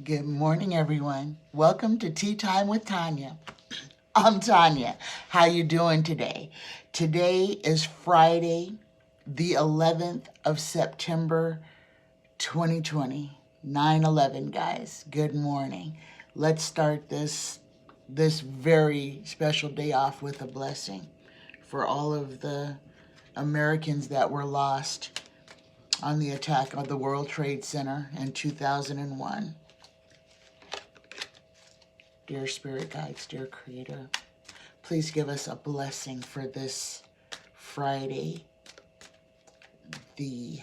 Good morning, everyone. Welcome to Tea Time with Tanya. I'm Tanya. How you doing today? Today is Friday, the 11th of September, 2020. 9/11, guys. Good morning. Let's start this very special day off with a blessing for all of the Americans that were lost on the attack of the World Trade Center in 2001. Dear Spirit Guides, dear Creator, please give us a blessing for this Friday, the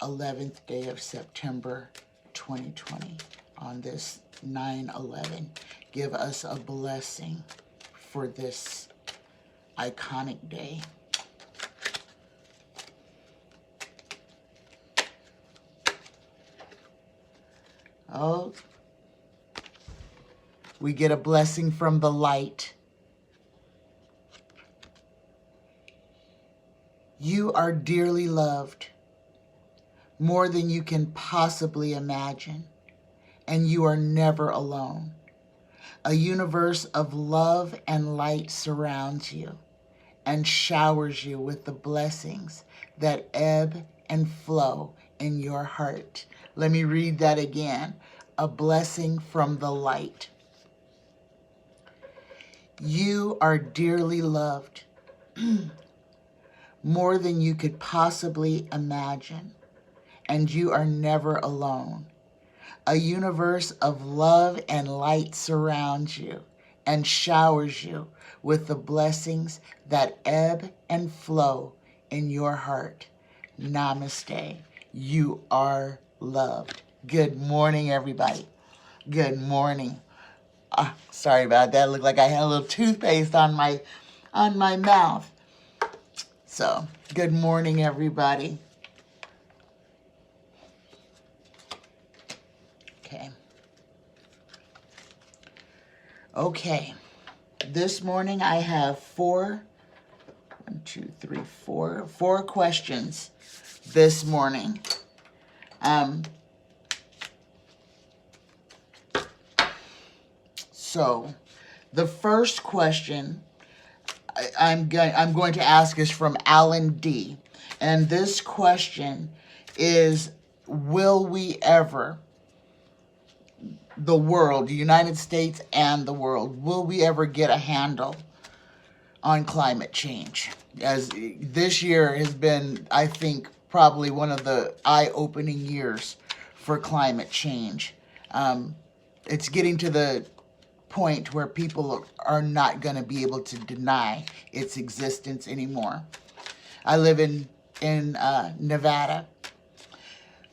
11th day of September 2020, on this 9/11. Give us a blessing for this iconic day. Oh, we get a blessing from the light. You are dearly loved, more than you can possibly imagine, and you are never alone. A universe of love and light surrounds you and showers you with the blessings that ebb and flow in your heart. Let me read that again. A blessing from the light. You are dearly loved, more than you could possibly imagine, and you are never alone. A universe of love and light surrounds you and showers you with the blessings that ebb and flow in your heart. Namaste. You are loved. Good morning, everybody. Good morning. Sorry about that. It looked like I had a little toothpaste on my mouth. So, good morning, everybody. Okay. This morning I have four questions this morning. So, the first question I'm going to ask is from Alan D. And this question is, will we ever, the world, the United States and the world, will we ever get a handle on climate change? As this year has been, I think, probably one of the eye-opening years for climate change. It's getting to the point where people are not going to be able to deny its existence anymore. I live in Nevada.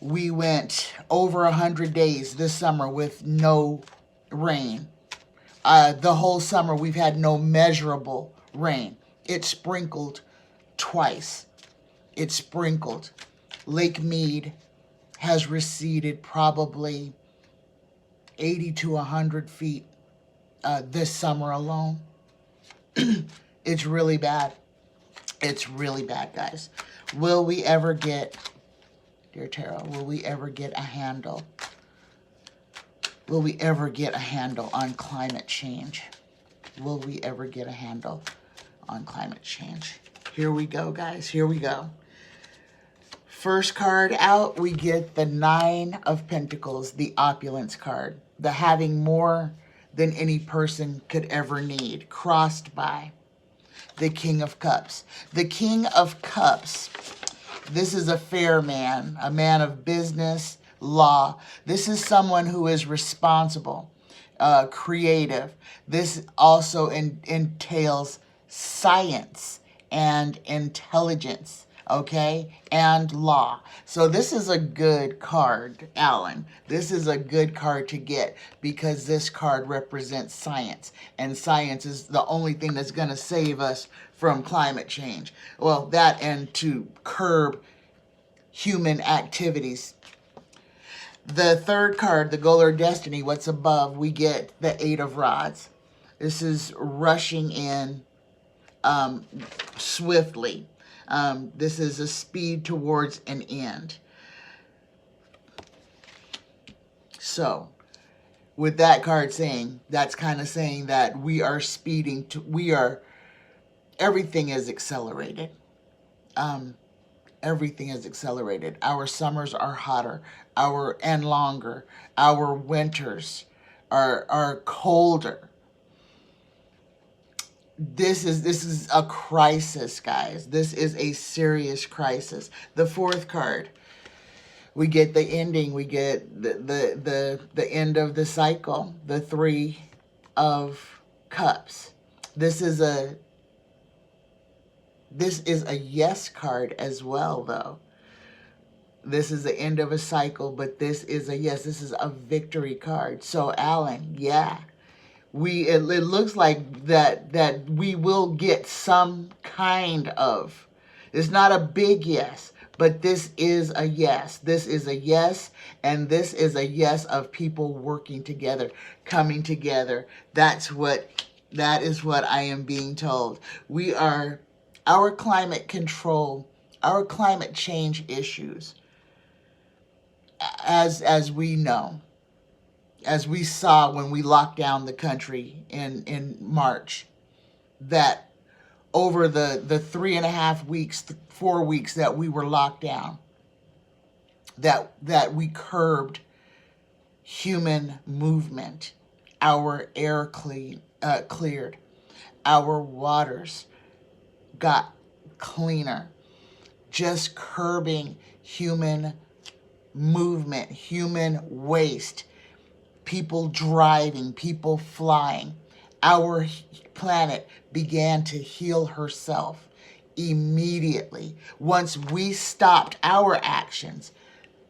We went over 100 days this summer with no rain. The whole summer we've had no measurable rain. It sprinkled twice. It sprinkled. Lake Mead has receded probably 80 to 100 feet this summer alone. It's really bad. It's really bad, guys. Will we ever get, dear Tara, will we ever get a handle? Will we ever get a handle on climate change? Will we ever get a handle on climate change? Here we go, guys. Here we go. First card out, we get the Nine of Pentacles, the opulence card. The having more than any person could ever need, crossed by the King of Cups. The King of Cups, this is a fair man, a man of business, law. This is someone who is responsible, creative. This also entails science and intelligence, okay, and law. So this is a good card, Alan. This is a good card to get because this card represents science, and science is the only thing that's going to save us from climate change. Well, that and to curb human activities. The third card, the goal or destiny, what's above, we get the Eight of Rods. This is rushing in swiftly. This is a speed towards an end. So, with that card saying, that's kind of saying that we are speeding to, everything is accelerated. Everything is accelerated. Our summers are hotter, and longer. Our winters are colder. This is a crisis, guys. This is a serious crisis. The fourth card, we get the ending. We get the end of the cycle. The Three of Cups. This is a yes card as well, though. This is the end of a cycle, but this is a yes. This is a victory card. So, Alan, yeah, it looks like that we will get some kind of. It's not a big yes, but this is a yes. This is a yes, and this is a yes of people working together, coming together. That is what I am being told. Our climate control, our climate change issues, as we know, as we saw when we locked down the country in March, that over the 3.5 weeks, 4 weeks that we were locked down, that we curbed human movement, our air cleared, our waters got cleaner, just curbing human movement, human waste, people driving, people flying. Our planet began to heal herself immediately. Once we stopped our actions,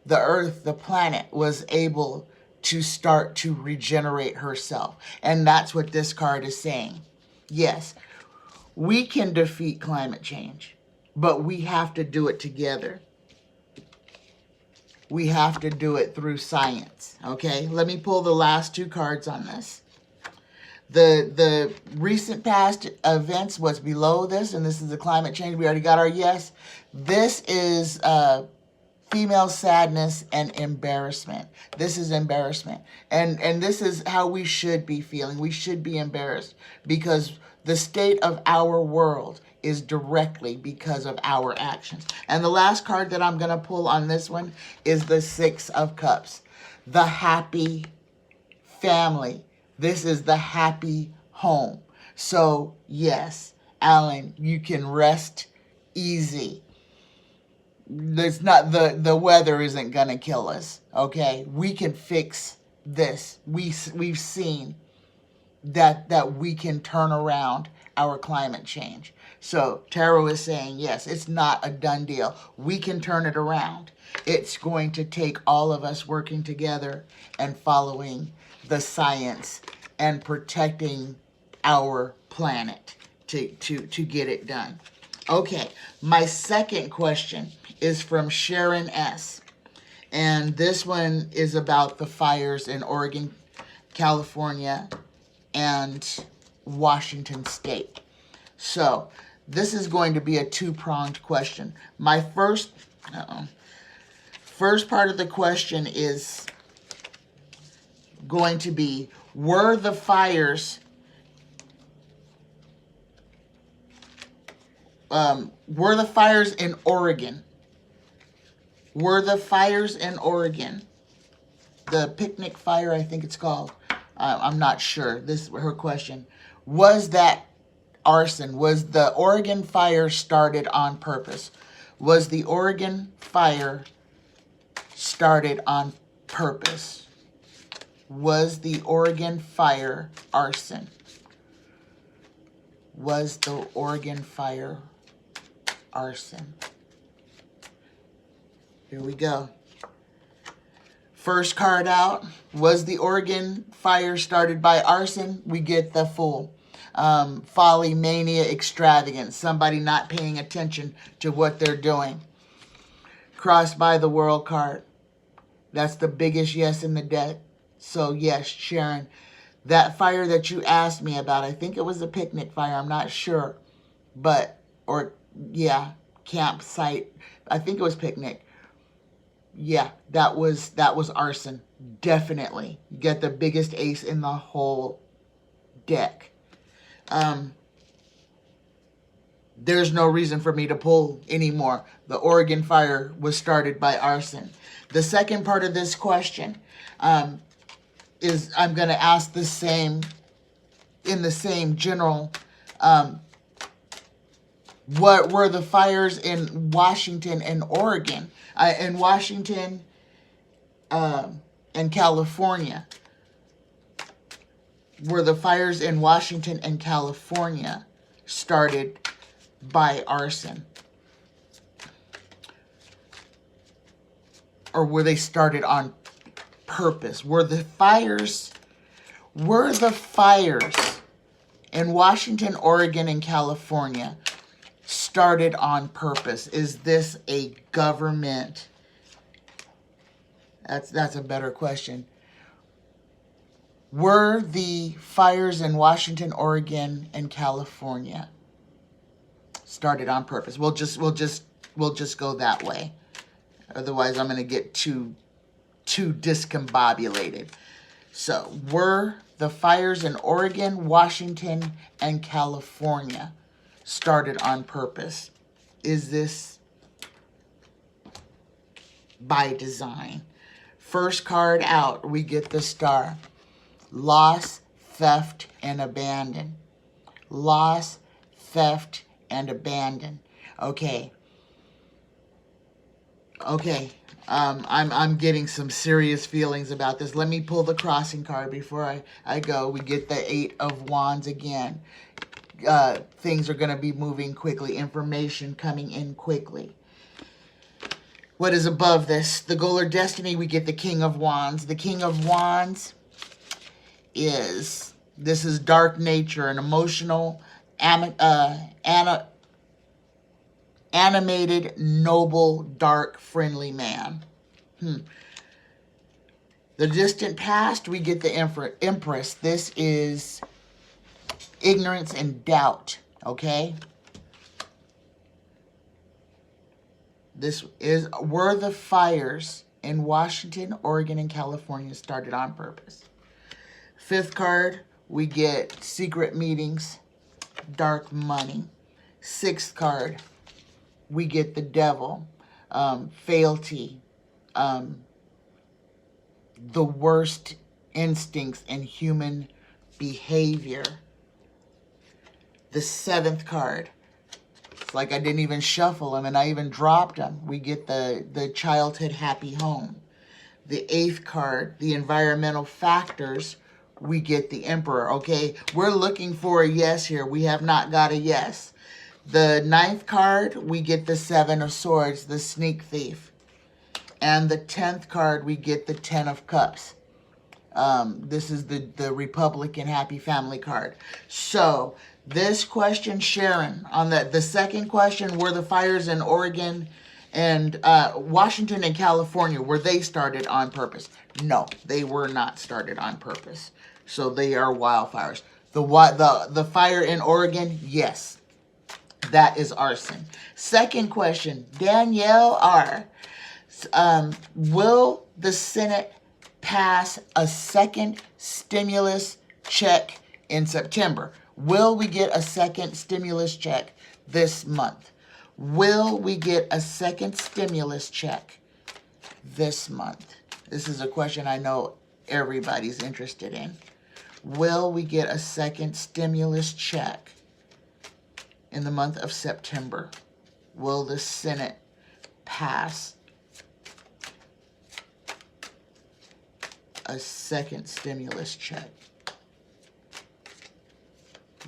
the earth, the planet, was able to start to regenerate herself. And that's what this card is saying. Yes, we can defeat climate change, but we have to do it together. We have to do it through science, okay? Let me pull the last two cards on this. The recent past events, what's below this, and this is the climate change. We already got our yes. This is female sadness and embarrassment. This is embarrassment. And this is how we should be feeling. We should be embarrassed because the state of our world is directly because of our actions. And the last card that I'm going to pull on this one is the Six of Cups. The happy family. This is the happy home. So, yes, Alan, you can rest easy. There's not the weather isn't going to kill us, okay? We can fix this. We've seen that we can turn around our climate change. So Tarot is saying, yes, it's not a done deal. We can turn it around. It's going to take all of us working together and following the science and protecting our planet to get it done. Okay, my second question is from Sharon S. And this one is about the fires in Oregon, California, and Washington State. So this is going to be a two-pronged question. My first part of the question is going to be, were the fires in Oregon? Were the fires in Oregon, the picnic fire, I think it's called, I'm not sure, this is her question, was that arson? Was the Oregon fire started on purpose? Was the Oregon fire started on purpose? Was the Oregon fire arson? Was the Oregon fire arson? Here we go. First card out. Was the Oregon fire started by arson? We get the Fool. Folly, mania, extravagance. Somebody not paying attention to what they're doing. Crossed by the World card. That's the biggest yes in the deck. So yes, Sharon, that fire that you asked me about, I think it was a picnic fire, I'm not sure. But, campsite, I think it was picnic. Yeah, that was arson. Definitely. You get the biggest ace in the whole deck. There's no reason for me to pull anymore. The Oregon fire was started by arson. The second part of this question is I'm going to ask the same, in the same general, what were the fires in Washington and Oregon, in Washington and California? Were the fires in Washington and California started by arson? Or were they started on purpose? Were the fires in Washington, Oregon, and California started on purpose? Is this a government? That's a better question. Were the fires in Washington, Oregon, and California started on purpose? We'll just go that way. Otherwise, I'm going to get too discombobulated. So, were the fires in Oregon, Washington, and California started on purpose? Is this by design? First card out, we get the star. Loss, theft, and abandon. Loss, theft, and abandon. Okay. I'm getting some serious feelings about this. Let me pull the crossing card before I go. We get the 8 of Wands again. Things are going to be moving quickly. Information coming in quickly. What is above this? The goal or destiny, we get the King of Wands. The King of Wands is dark nature, an emotional, animated, noble, dark, friendly man. The distant past, we get the Empress. This is ignorance and doubt, okay? Were the fires in Washington, Oregon, and California started on purpose? Fifth card, we get secret meetings, dark money. Sixth card, we get the devil, fealty, the worst instincts in human behavior. The seventh card, it's like I didn't even shuffle them and I even dropped them. We get the childhood happy home. The eighth card, the environmental factors, we get the Emperor. Okay, we're looking for a yes here. We have not got a yes. The ninth card, we get the Seven of Swords, the sneak thief. And the 10th card, we get the 10 of Cups. This is the Republican Happy Family card. So, this question, Sharon, on the second question, were the fires in Oregon and Washington and California, were they started on purpose? No, they were not started on purpose. So, they are wildfires. The fire in Oregon, yes. That is arson. Second question, Danielle R. Will the Senate pass a second stimulus check in September? Will we get a second stimulus check this month? Will we get a second stimulus check this month? This is a question I know everybody's interested in. Will we get a second stimulus check in the month of September? Will the Senate pass a second stimulus check?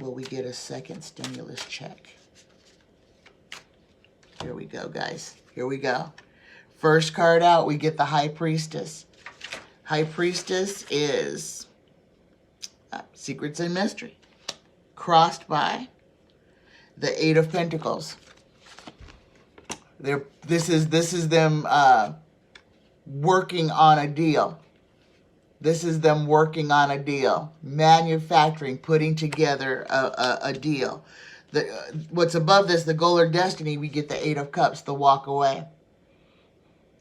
Will we get a second stimulus check? Here we go, guys. Here we go. First card out, we get the High Priestess. High Priestess is secrets and mystery. Crossed by the Eight of Pentacles. This is them working on a deal. This is them working on a deal, manufacturing, putting together a deal. What's above this, the goal or destiny, we get the Eight of Cups, the walk away.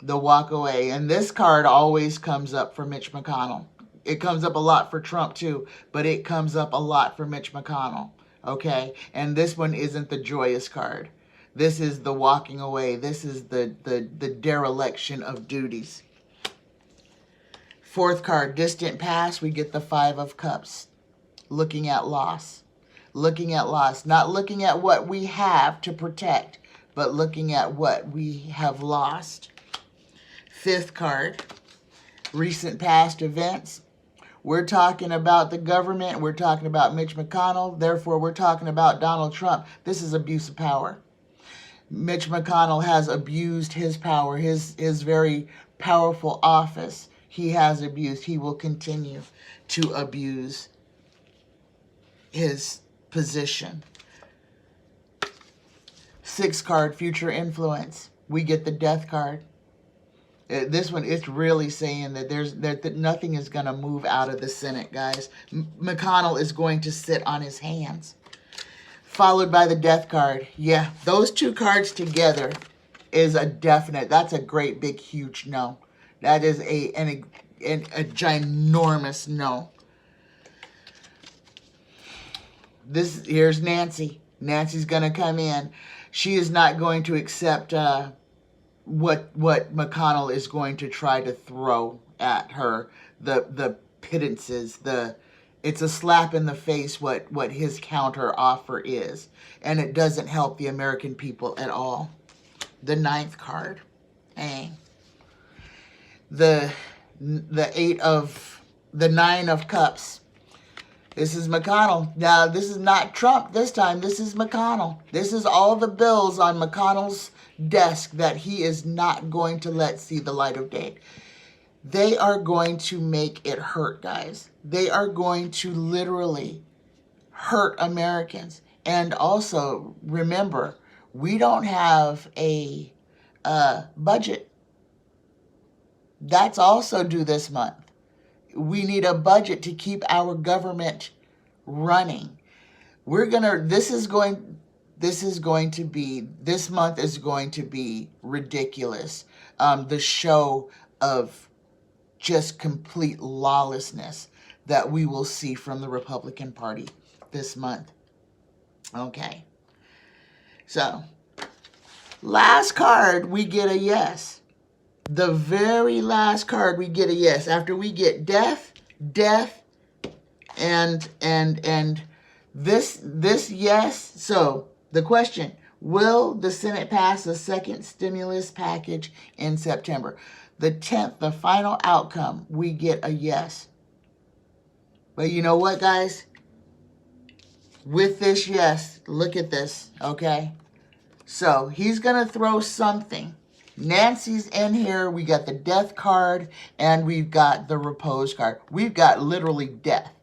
The walk away. And this card always comes up for Mitch McConnell. It comes up a lot for Trump too, but it comes up a lot for Mitch McConnell. Okay? And this one isn't the joyous card. This is the walking away. This is the dereliction of duties. Fourth card, distant past, we get the Five of Cups. Looking at loss. Looking at loss. Not looking at what we have to protect, but looking at what we have lost. Fifth card, recent past events. We're talking about the government. We're talking about Mitch McConnell. Therefore, we're talking about Donald Trump. This is abuse of power. Mitch McConnell has abused his power, his very powerful office. He has abused. He will continue to abuse his position. Sixth card, future influence. We get the death card. This one, it's really saying that that nothing is going to move out of the Senate, guys. McConnell is going to sit on his hands. Followed by the death card. Yeah, those two cards together is a definite. That's a great, big, huge no. That is a ginormous no. Here's Nancy. Nancy's going to come in. She is not going to accept what McConnell is going to try to throw at her. The pittances, it's a slap in the face what his counter offer is. And it doesn't help the American people at all. The ninth card. Hey. The Nine of Cups. This is McConnell. Now, this is not Trump this time. This is McConnell. This is all the bills on McConnell's desk that he is not going to let see the light of day. They are going to make it hurt, guys. They are going to literally hurt Americans. And also, remember, we don't have a budget. That's also due this month. We need a budget to keep our government running. This month is going to be ridiculous. The show of just complete lawlessness that we will see from the Republican Party this month. Okay. So, last card, we get a yes. The very last card, we get a yes. After we get death, and this yes. So the question, will the Senate pass a second stimulus package in September? The 10th, the final outcome, we get a yes. But you know what, guys? With this yes, look at this, okay? So he's going to throw something. Nancy's in here. We got the death card and we've got the repose card. We've got literally death.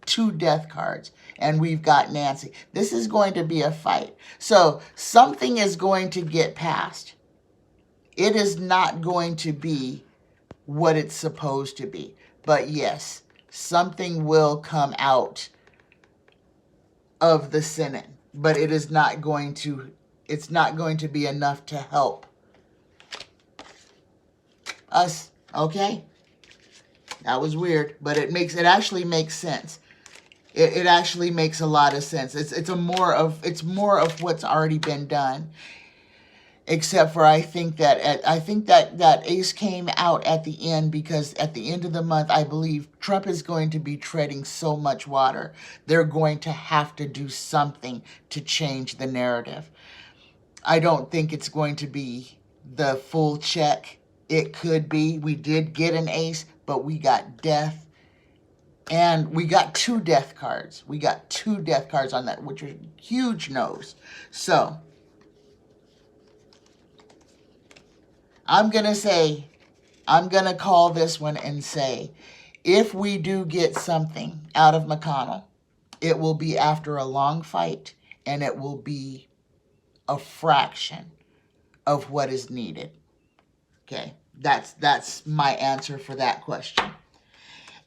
2 death cards. And we've got Nancy. This is going to be a fight. So something is going to get passed. It is not going to be what it's supposed to be. But yes, something will come out of the Senate. But it is not going to, it's not going to be enough to help us, okay? That was weird, but it actually makes sense. It actually makes a lot of sense. It's more of what's already been done. Except for I think that Ace came out at the end because at the end of the month, I believe Trump is going to be treading so much water. They're going to have to do something to change the narrative. I don't think it's going to be the full check. It could be. We did get an ace, but we got death. And we got 2 death cards. We got 2 death cards on that, which are huge no's. So, I'm going to call this one and say, if we do get something out of McConnell, it will be after a long fight, and it will be a fraction of what is needed. Okay, that's my answer for that question.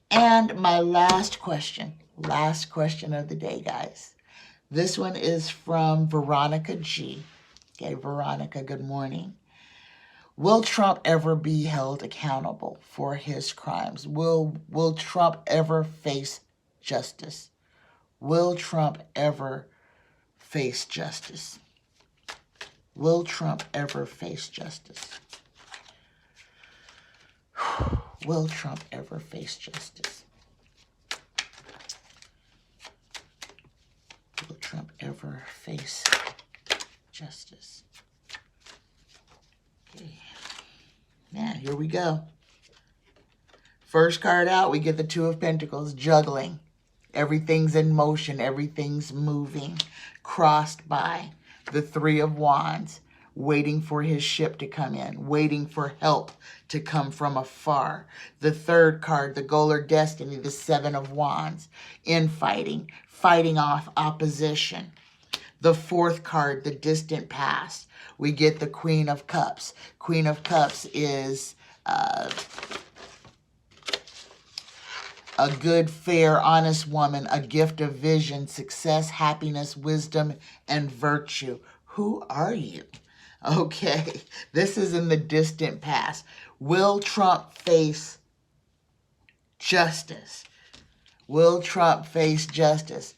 And my last question of the day, guys. This one is from Veronica G. Okay, Veronica, good morning. Will Trump ever be held accountable for his crimes? Will Trump ever face justice? Will Trump ever face justice? Will Trump ever face justice? Will Trump ever face justice? Will Trump ever face justice? Okay. Now, here we go. First card out, we get the Two of Pentacles, juggling. Everything's in motion. Everything's moving. Crossed by the Three of Wands, waiting for his ship to come in, waiting for help to come from afar. The third card, the goal or destiny, the Seven of Wands, infighting, fighting off opposition. The fourth card, the distant past, we get the Queen of Cups. Queen of Cups is a good, fair, honest woman, a gift of vision, success, happiness, wisdom, and virtue. Who are you? Okay, this is in the distant past. Will Trump face justice? Will Trump face justice?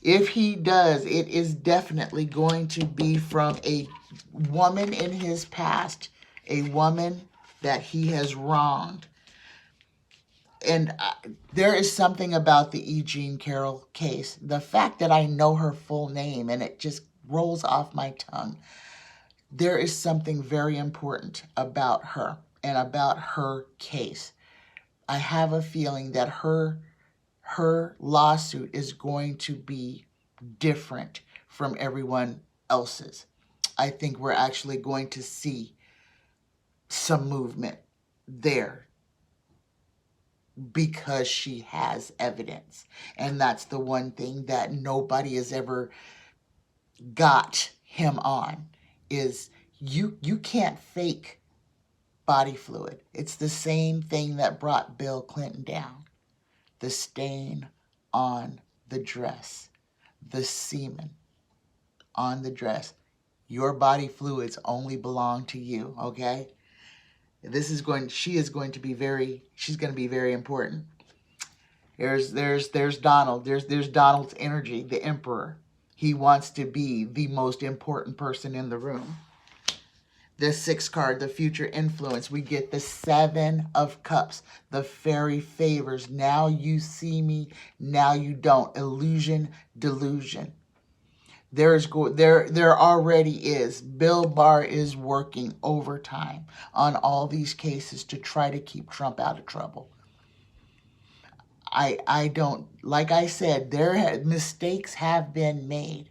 If he does, it is definitely going to be from a woman in his past, a woman that he has wronged. And there is something about the E. Jean Carroll case. The fact that I know her full name and it just rolls off my tongue. There is something very important about her and about her case. I have a feeling that her lawsuit is going to be different from everyone else's. I think we're actually going to see some movement there because she has evidence. And that's the one thing that nobody has ever got him on, is you can't fake body fluid. It's the same thing that brought Bill Clinton down. The stain on the dress, the semen on the dress. Your body fluids only belong to you, okay? She's going to be very important. There's Donald. There's Donald's energy, the emperor. He wants to be the most important person in the room. The sixth card, the future influence, we get the Seven of Cups, the fairy favors. Now you see me, now you don't. Illusion, delusion. There already is. Bill Barr is working overtime on all these cases to try to keep Trump out of trouble. I don't, like I said, mistakes have been made.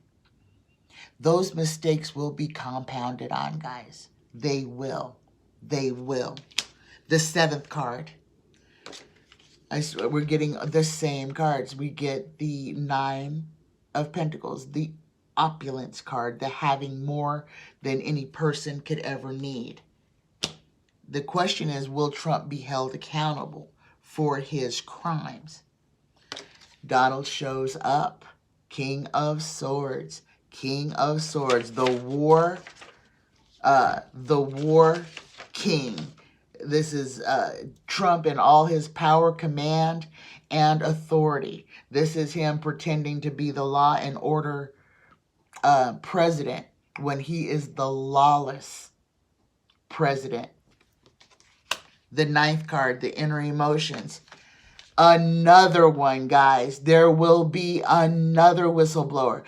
Those mistakes will be compounded on, guys. They will. They will. The seventh card. We're getting the same cards. We get the Nine of Pentacles, the opulence card, the having more than any person could ever need. The question is, will Trump be held accountable for his crimes? Donald shows up. King of Swords. King of Swords. The war king. This is Trump in all his power, command, and authority. This is him pretending to be the law and order president when he is the lawless president. The ninth card, the inner emotions. Another one, guys. There will be another whistleblower.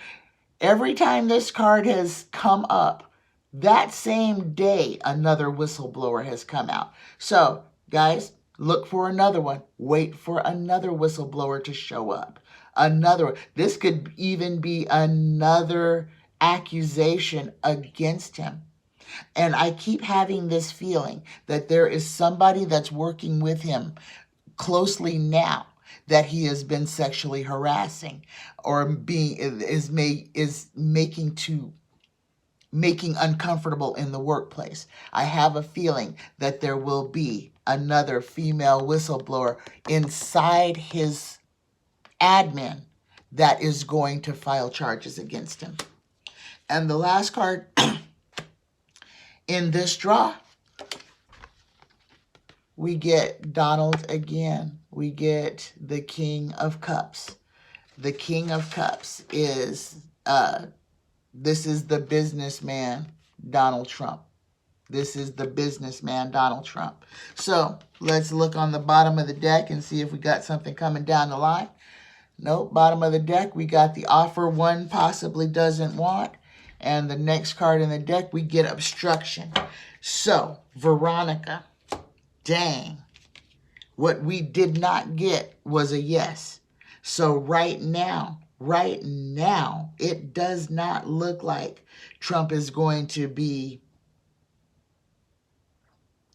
Every time this card has come up, that same day, another whistleblower has come out. So, guys, look for another one. Wait for another whistleblower to show up. Another. This could even be another accusation against him. And I keep having this feeling that there is somebody that's working with him closely now that he has been sexually harassing or making uncomfortable in the workplace. I have a feeling that there will be another female whistleblower inside his admin that is going to file charges against him. And the last card in this draw, we get Donald again. We get the King of Cups. The King of Cups is, this is the businessman, Donald Trump. This is the businessman, Donald Trump. So let's look on the bottom of the deck and see if we got something coming down the line. Nope, bottom of the deck, we got the offer one possibly doesn't want. And the next card in the deck, we get obstruction. So, Veronica, dang. What we did not get was a yes. So right now, it does not look like Trump is going to be,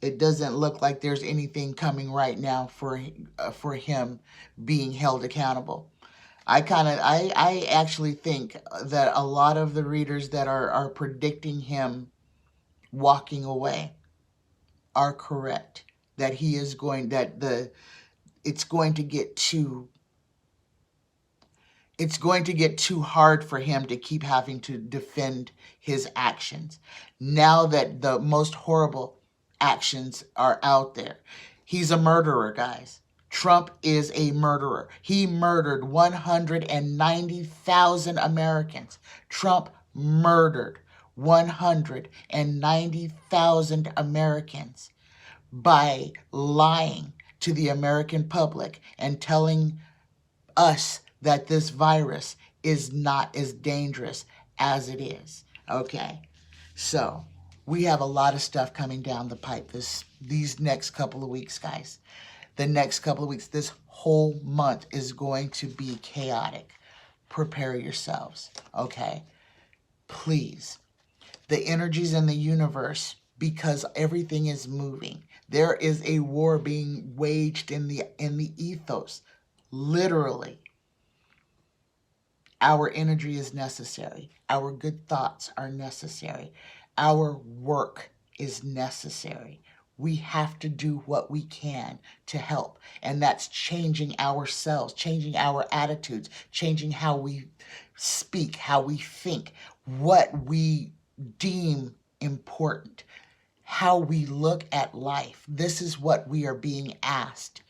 it doesn't look like there's anything coming right now for him being held accountable. I actually think that a lot of the readers that are predicting him walking away are correct. That he is going, it's going to get too hard for him to keep having to defend his actions. Now that the most horrible actions are out there. He's a murderer, guys. Trump is a murderer. He murdered 190,000 Americans. Trump murdered 190,000 Americans by lying to the American public and telling us that this virus is not as dangerous as it is. Okay, so we have a lot of stuff coming down the pipe these next couple of weeks, guys. The next couple of weeks, this whole month is going to be chaotic. Prepare yourselves, okay? Please. The energies in the universe, because everything is moving. There is a war being waged in the ethos, literally. Our energy is necessary. Our good thoughts are necessary. Our work is necessary. We have to do what we can to help. And that's changing ourselves, changing our attitudes, changing how we speak, how we think, what we deem important, how we look at life. This is what we are being asked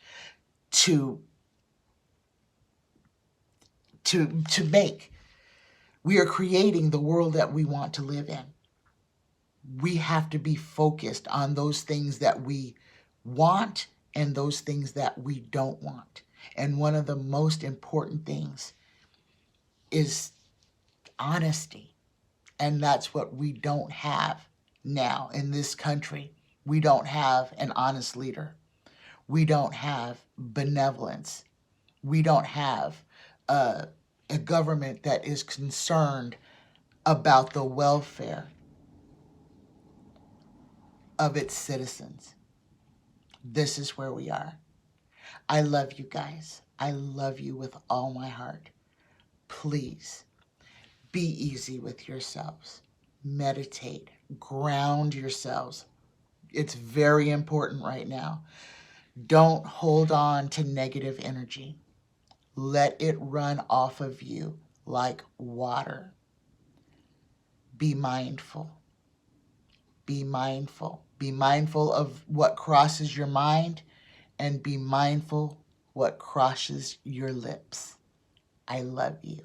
to make. We are creating the world that we want to live in. We have to be focused on those things that we want and those things that we don't want. And one of the most important things is honesty. And that's what we don't have now in this country. We don't have an honest leader. We don't have benevolence. We don't have a government that is concerned about the welfare of its citizens. This is where we are. I love you guys. I love you with all my heart. Please be easy with yourselves. Meditate. Ground yourselves. It's very important right now. Don't hold on to negative energy. Let it run off of you like water. Be mindful. Be mindful. Be mindful of what crosses your mind and be mindful what crosses your lips. I love you.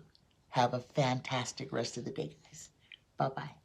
Have a fantastic rest of the day, guys. Bye-bye.